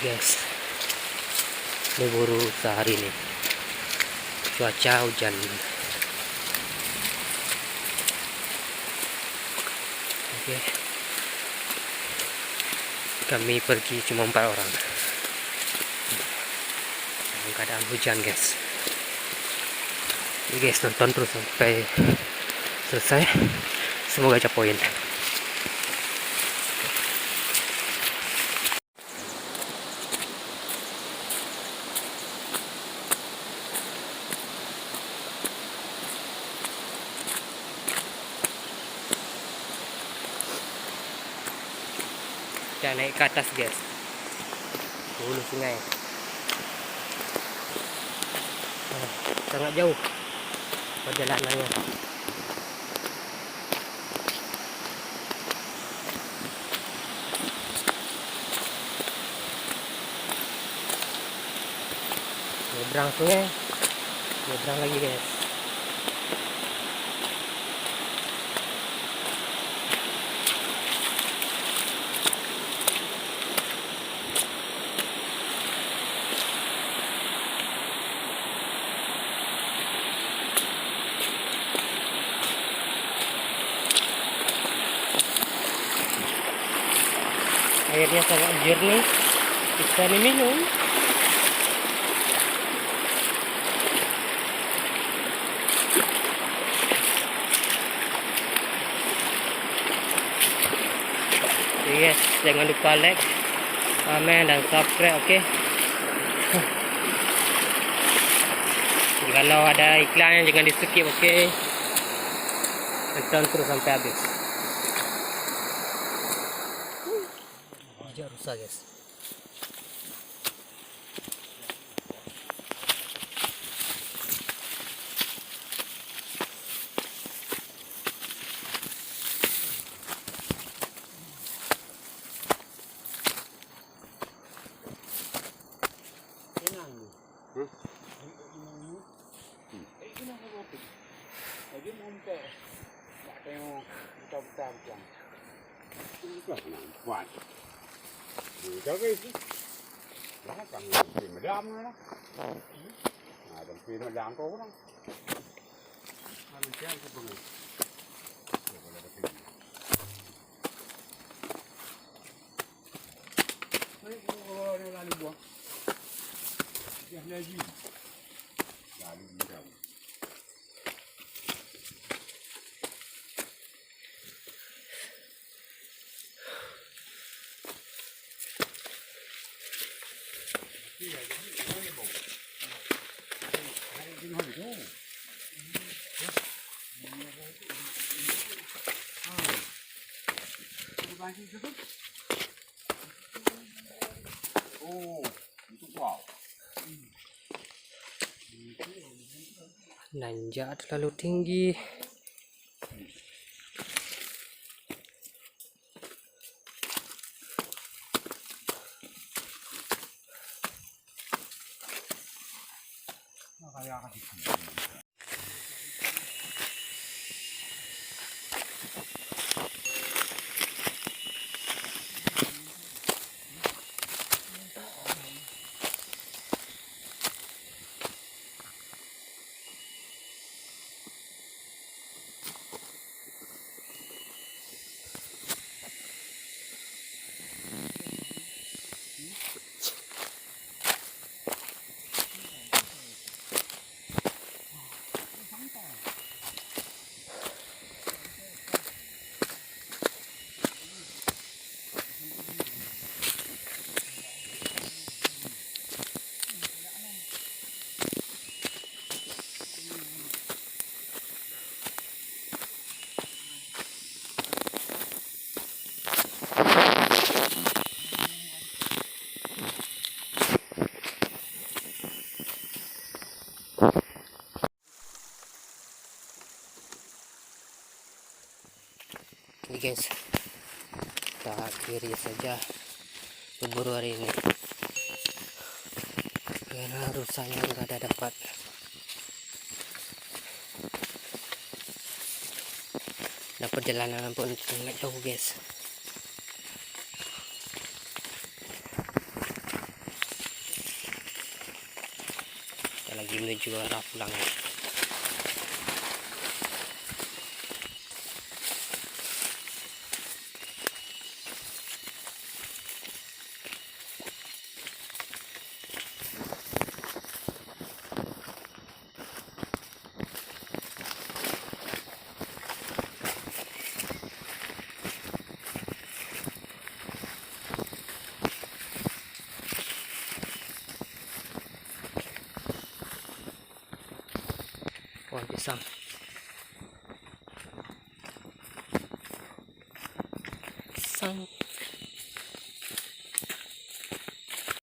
Guys, berburu sehari ini, cuaca hujan. Oke, kami pergi cuma 4 orang dalam keadaan hujan, guys. Jadi guys, nonton terus sampai selesai, semoga dapat poin. Kita naik ke atas, guys, ke hulu sungai. Sangat jauh perjalanannya. Nyebrang sungai, nyebrang lagi, guys. Airnya sangat jernih, bisa diminum. Yes, jangan lupa like, comment, dan subscribe, oke? Kalau ada iklan jangan di skip, oke? Tonton terus sampai habis. Hijau rusak, guys. Jadi mumpet, nak tengok besar-besar macam. Itu kan kuat. Kita ke lah kan pergi medam lah. Ada pergi medam kau orang. Kalau siang tu pergi. Kalau ada pergi. Oh, ni lalu buah. Dia lagi. Lalu medam. Oh, itu wow. Nanjak terlalu tinggi. Oke guys, kita akhiri saja berburu hari ini karena rusaknya nggak ada dapat. Dan perjalanan pun sangat jauh, guys. lagi menuju arah pulang. Pohon pisang. Pisang.